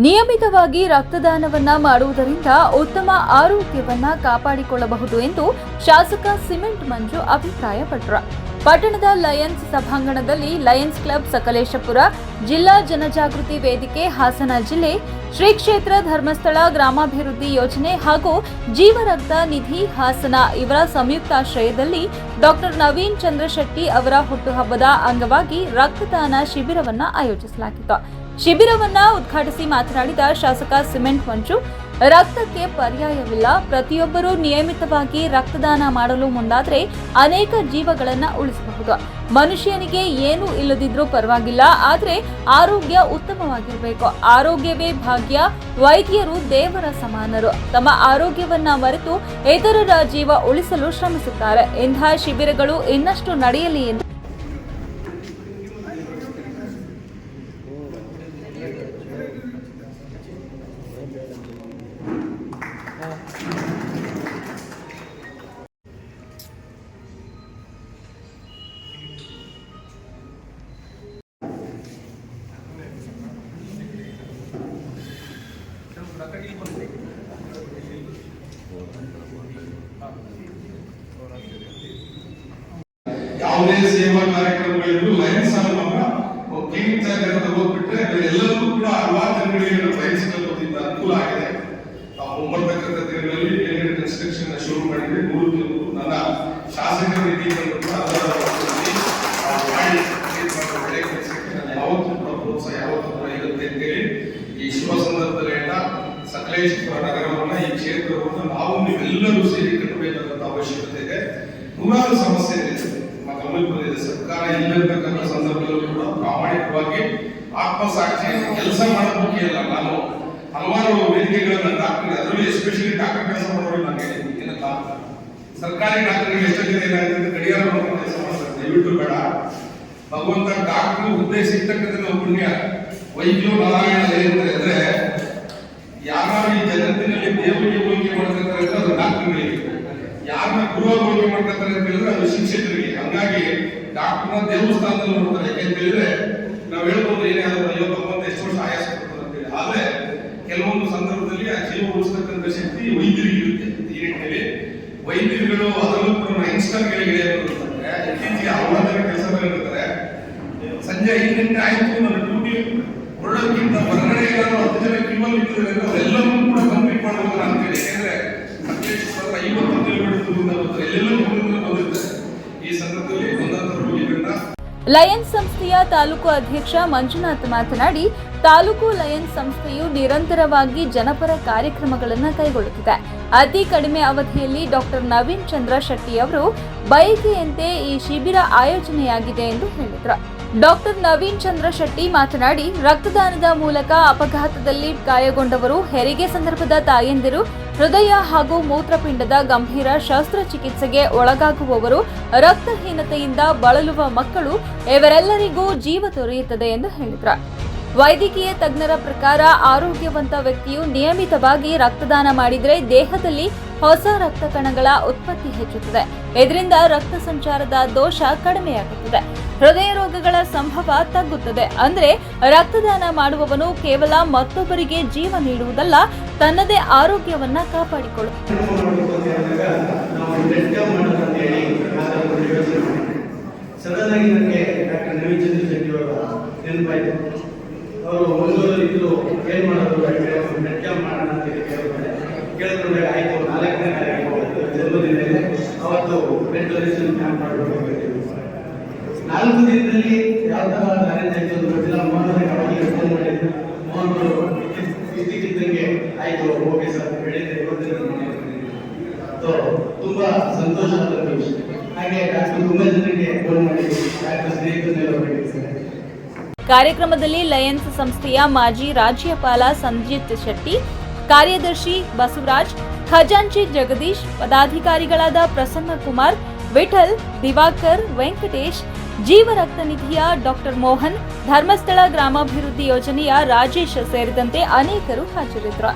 ನಿಯಮಿತವಾಗಿ ರಕ್ತದಾನವನ್ನ ಮಾಡುವುದರಿಂದ ಉತ್ತಮ ಆರೋಗ್ಯವನ್ನ ಕಾಪಾಡಿಕೊಳ್ಳಬಹುದು ಎಂದು ಶಾಸಕ ಸಿಮೆಂಟ್ ಮಂಜು ಅಭಿಪ್ರಾಯಪಟ್ಟರು. ಪಟ್ಟಣದ ಲಯನ್ಸ್ ಸಭಾಂಗಣದಲ್ಲಿ ಲಯನ್ಸ್ ಕ್ಲಬ್ ಸಕಲೇಶಪುರ, ಜಿಲ್ಲಾ ಜನಜಾಗೃತಿ ವೇದಿಕೆ ಹಾಸನ ಜಿಲ್ಲೆ, ಶ್ರೀ ಕ್ಷೇತ್ರ ಧರ್ಮಸ್ಥಳ ಗ್ರಾಮಾಭಿವೃದ್ಧಿ ಯೋಜನೆ ಹಾಗೂ ಜೀವರಕ್ತ ನಿಧಿ ಹಾಸನ ಇವರ ಸಂಯುಕ್ತಾಶ್ರಯದಲ್ಲಿ ಡಾಕ್ಟರ್ ನವೀನ್ ಚಂದ್ರ ಶೆಟ್ಟಿ ಅವರ ಹುಟ್ಟುಹಬ್ಬದ ಅಂಗವಾಗಿ ರಕ್ತದಾನ ಶಿಬಿರವನ್ನು ಆಯೋಜಿಸಲಾಗಿತ್ತು. ಶಿಬಿರವನ್ನು ಉದ್ಘಾಟಿಸಿ ಮಾತನಾಡಿದ ಶಾಸಕ ಸಿಮೆಂಟ್ ಮಂಜು, ರಕ್ತಕ್ಕೆ ಪರ್ಯಾಯವಿಲ್ಲ. ಪ್ರತಿಯೊಬ್ಬರೂ ನಿಯಮಿತವಾಗಿ ರಕ್ತದಾನ ಮಾಡಲು ಮುಂದಾದರೆ ಅನೇಕ ಜೀವಗಳನ್ನು ಉಳಿಸಬಹುದು. ಮನುಷ್ಯನಿಗೆ ಏನೂ ಇಲ್ಲದಿದ್ರೂ ಪರವಾಗಿಲ್ಲ, ಆದರೆ ಆರೋಗ್ಯ ಉತ್ತಮವಾಗಿರಬೇಕು. ಆರೋಗ್ಯವೇ ಭಾಗ್ಯ. ವೈದ್ಯರು ದೇವರ ಸಮಾನರು. ತಮ್ಮ ಆರೋಗ್ಯವನ್ನ ಮರೆತು ಇತರರ ಜೀವ ಉಳಿಸಲು ಶ್ರಮಿಸುತ್ತಾರೆ. ಇಂತಹ ಶಿಬಿರಗಳು ಇನ್ನಷ್ಟು ನಡೆಯಲಿ ಎಂದು ಯಾವುದೇ ಸೇವಾ ಕಾರ್ಯಕ್ರಮಗಳಿಗೂ ಲಯನ್ಸ್ ಕ್ಲಿನಿಕ್ ಜಾಗ ಹೋಗ್ಬಿಟ್ರೆ ಎಲ್ಲರಿಗೂ ಕೂಡ ಹಲವಾರು ಜನಗಳಿಗೆ ಲಯನ್ಸ್ ವತಿಯಿಂದ ಅನುಕೂಲ ಆಗಿದೆ. ನಾವು ಮುಂಬರ್ತಕ್ಕಂಥ ದಿನಗಳಲ್ಲಿ ಕನ್ಸ್ಟ್ರಕ್ಷನ್ ಶುರು ಮಾಡಿದ್ರೆ 3 ತಿಂಗಳು ನನ್ನ ಶಾಸಕರ ನಿಧಿ ಯಾವತ್ತೂ ಕೂಡ ಪ್ರೋತ್ಸಾಹ ಯಾವತ್ತೂ ಕೂಡ ಇರುತ್ತೆ ಅಂತೇಳಿ ಈ ಶುಭ ಸಂದರ್ಭದಲ್ಲಿ ಸಕಲೇಶಪುರ ನಗರವನ್ನ, ಈ ಕ್ಷೇತ್ರವನ್ನು ನಾವು ನೀವೆಲ್ಲರೂ ಸೇರಿ ಕಟ್ಟಬೇಕಾದಂತ ಅವಶ್ಯಕತೆ ಇದೆ. ನೂರಾರು ಸಮಸ್ಯೆ ಇದೆ, ಗಮನಕ್ಕೆ ಸರ್ಕಾರ ಇಲ್ಲಿರ್ತಕ್ಕಂಥ ಸಂದರ್ಭದಲ್ಲೂ ಕೂಡ ಪ್ರಾಮಾಣಿಕವಾಗಿ ಆತ್ಮಸಾಕ್ಷಿ ಕೆಲಸ ಮಾಡೋದಕ್ಕೆ ಇಲ್ಲ. ನಾನು ಹಲವಾರು ವೇದಿಕೆಗಳನ್ನ ಡಾಕ್ಟರ್, ಅದರಲ್ಲೂ ಎಸ್ಪೆಷಲಿ ಡಾಕ್ಟರ್ ಕೆಲಸ ಮಾಡೋರು ನನಗೆ ಏನಂತ ಸರ್ಕಾರಿ ಡಾಕ್ಟರ್ಗೆ ಎಷ್ಟೋ ಜನ ಏನಾಗ್ತದೆ ಗಡಿಯಾರ ಕೆಲಸ ಮಾಡ್ತಾರೆ. ದಯವಿಟ್ಟು ಬೇಡ, ಭಗವಂತ ಡಾಕ್ಟರ್ ಉದ್ದೇಶ ಇರ್ತಕ್ಕಂಥ ಪುಣ್ಯ. ವೈದ್ಯರು ನಾರಾಯಣ ಹೇಳ್ತಾರೆ ಅಂದ್ರೆ ಯಾರು ಈ ಜಗತ್ತಿನಲ್ಲಿ ದೇವರಿಗೆ ಹೋಲಿಕೆ ಮಾಡ್ತಿರ್ತಾರೆ ಅಂದ್ರೆ ಅದು ಡಾಕ್ಟರ್ಗಳಿಗೆ, ಯಾರನ್ನ ಗುರುವಾಗಿ ಹೋಲಿಕೆ ಮಾಡ್ತಿರ್ತಾರೆ ಅಂತ ಹೇಳಿದ್ರೆ ಅದು ಶಿಕ್ಷಕರಿಗೆ. ಹಂಗಾಗಿ ಡಾಕ್ಟರ್ನ ದೇವಸ್ಥಾನದಲ್ಲಿ ನೋಡ್ತಾರೆ. ಯಾಕೆಂತ ಹೇಳಿದ್ರೆ ನಾವು ಹೇಳ್ಬೋದು ಏನಾದ್ರು 50 ಎಷ್ಟು ವರ್ಷ ಆಯಾಸ ಕೊಡ್ತಾರೆ ಅಂತ ಹೇಳಿ, ಆದ್ರೆ ಕೆಲವೊಂದು ಸಂದರ್ಭದಲ್ಲಿ ಆ ಜೀವ ಉಳಿಸ್ತಕ್ಕಂಥ ಶಕ್ತಿ ವೈದ್ಯರಿಗೆ ಇರುತ್ತೆ. ಈ ನಿಟ್ಟಿನಲ್ಲಿ ವೈದ್ಯರುಗಳು ಅದರಲ್ಲೂ ಕೂಡ ಯಂಗ್ಸ್ಟರ್ಗಳಿಗೆ ಹೇಳ್ತಾರೆ, ಇತ್ತೀಚೆಗೆ ಅವರ ಕೆಲಸಗಳಿರ್ತಾರೆ. ಸಂಜೆ 5 ಗಂಟೆ ಆಯ್ತು ನನ್ನ ಡ್ಯೂಟಿ ಹೊರಡೋದಕ್ಕಿಂತ ಹೊರಗಡೆ ಏನಾದ್ರು 10 ಜನ ಕ್ಯೂವಲ್ಲಿ ನಿಂತಿದ್ದಾರೆ ಅಂದ್ರೆ ಅವರೆಲ್ಲರೂ ಕೂಡ ಕಂಪ್ಲೀಟ್ ಮಾಡಬೇಕು ಅಂತೇಳಿ. ಯಾಕಂದ್ರೆ 50 ಕಿಲೋಮೀಟರ್ ದೂರದಿಂದ ಬರ್ತಾರೆ, ಎಲ್ಲೆಲ್ಲೂ ಬಂದಿರ್ತಾರೆ. ಈ ಸಂದರ್ಭದಲ್ಲಿ ಒಂದೊಂದು ರೋಗಿಗಳನ್ನ ಲಯನ್ಸ್ ಸಂಸ್ಥೆಯ ತಾಲೂಕು ಅಧ್ಯಕ್ಷ ಮಂಜುನಾಥ್ ಮಾತನಾಡಿ, ತಾಲೂಕು ಲಯನ್ಸ್ ಸಂಸ್ಥೆಯು ನಿರಂತರವಾಗಿ ಜನಪರ ಕಾರ್ಯಕ್ರಮಗಳನ್ನು ಕೈಗೊಳ್ಳುತ್ತಿದೆ. ಅತಿ ಕಡಿಮೆ ಅವಧಿಯಲ್ಲಿ ಡಾಕ್ಟರ್ ನವೀನ್ ಚಂದ್ರ ಶೆಟ್ಟಿ ಅವರು ಬಯಕೆಯಂತೆ ಈ ಶಿಬಿರ ಆಯೋಜನೆಯಾಗಿದೆ ಎಂದು ಹೇಳಿದರು. ಡಾಕ್ಟರ್ ನವೀನ್ ಚಂದ್ರ ಶೆಟ್ಟಿ ಮಾತನಾಡಿ, ರಕ್ತದಾನದ ಮೂಲಕ ಅಪಘಾತದಲ್ಲಿ ಗಾಯಗೊಂಡವರು, ಹೆರಿಗೆ ಸಂದರ್ಭದ ತಾಯಂದಿರು, ಹೃದಯ ಹಾಗೂ ಮೂತ್ರಪಿಂಡದ ಗಂಭೀರ ಶಸ್ತ್ರಚಿಕಿತ್ಸೆಗೆ ಒಳಗಾಗುವವರು, ರಕ್ತಹೀನತೆಯಿಂದ ಬಳಲುವ ಮಕ್ಕಳು ಇವರೆಲ್ಲರಿಗೂ ಜೀವ ದೊರೆಯುತ್ತದೆ ಎಂದು ಹೇಳಿದರು. ವೈದ್ಯಕೀಯ ತಜ್ಞರ ಪ್ರಕಾರ ಆರೋಗ್ಯವಂತ ವ್ಯಕ್ತಿಯು ನಿಯಮಿತವಾಗಿ ರಕ್ತದಾನ ಮಾಡಿದರೆ ದೇಹದಲ್ಲಿ ಹೊಸ ರಕ್ತ ಕಣಗಳ ಉತ್ಪತ್ತಿ ಹೆಚ್ಚುತ್ತದೆ. ಇದರಿಂದ ರಕ್ತ ಸಂಚಾರದ ದೋಷ ಕಡಿಮೆಯಾಗುತ್ತದೆ, ಹೃದಯ ರೋಗಗಳ ಸಂಭವ ತಗ್ಗುತ್ತದೆ. ಅಂದ್ರೆ ರಕ್ತದಾನ ಮಾಡುವವನು ಕೇವಲ ಮತ್ತೊಬ್ಬರಿಗೆ ಜೀವ ನೀಡುವುದಲ್ಲ, ತನ್ನದೇ ಆರೋಗ್ಯವನ್ನ ಕಾಪಾಡಿಕೊಳ್ಳುತ್ತದೆ. ಅವರು ಒಂದೂರಲ್ಲಿ ಇದ್ರು ಏನ್ ಮಾಡೋದು ನೆಟ್ ಕ್ಯಾಂಪ್ ಮಾಡೋಣ ಅಂತ ಕೇಳಿದ್ರೆ ಆಯ್ತು 4ನೇ ತಾರೀಕು ಜನ್ಮದಿನ ಇದೆ, ಅವತ್ತು ಬ್ಲಡ್ ಡೊನೇಷನ್ ಕ್ಯಾಂಪ್ ಮಾಡಬೇಕು. 4 ದಿನದಲ್ಲಿ ಯಾವ ತರ ಅರೇಂಜ್ ಆಯ್ತು ಅಂತ ಗೊತ್ತಿಲ್ಲ. ಮೋಹನ್ ಅವರಿಗೆ ಫೋನ್ ಮಾಡಿದ್ರು. ಮೋಹನ್ ಅವರು ಇದ್ದಕ್ಕಿದ್ದಂಗೆ ಆಯ್ತು ಓಕೆ ಸರ್ ಹೇಳಿದ್ರೆ ತುಂಬಾ ಸಂತೋಷ ಆದ ವಿಷಯ. ಹಾಗೆ ಡಾಕ್ಟರ್ ತುಂಬಾ ಜನರಿಗೆ ಫೋನ್ ಮಾಡಿ ಡಾಕ್ಟರ್ ಸ್ನೇಹಿತರನ್ನೆಲ್ಲ ಹೇಳಿದ್ದಾರೆ. ಕಾರ್ಯಕ್ರಮದಲ್ಲಿ ಲಯನ್ಸ್ ಸಂಸ್ಥೆಯ ಮಾಜಿ ರಾಜ್ಯಪಾಲ ಸಂಜಿತ್ ಶೆಟ್ಟಿ, ಕಾರ್ಯದರ್ಶಿ ಬಸವರಾಜ್, ಖಜಾಂಚಿ ಜಗದೀಶ್, ಪದಾಧಿಕಾರಿಗಳಾದ ಪ್ರಸನ್ನ ಕುಮಾರ್, ವಿಠಲ್, ದಿವಾಕರ್, ವೆಂಕಟೇಶ್, ಜೀವರಕ್ತ ನಿಧಿಯ ಡಾಕ್ಟರ್ ಮೋಹನ್, ಧರ್ಮಸ್ಥಳ ಗ್ರಾಮಾಭಿವೃದ್ಧಿ ಯೋಜನೆಯ ರಾಜೇಶ್ ಸೇರಿದಂತೆ ಅನೇಕರು ಹಾಜರಿದ್ದರು.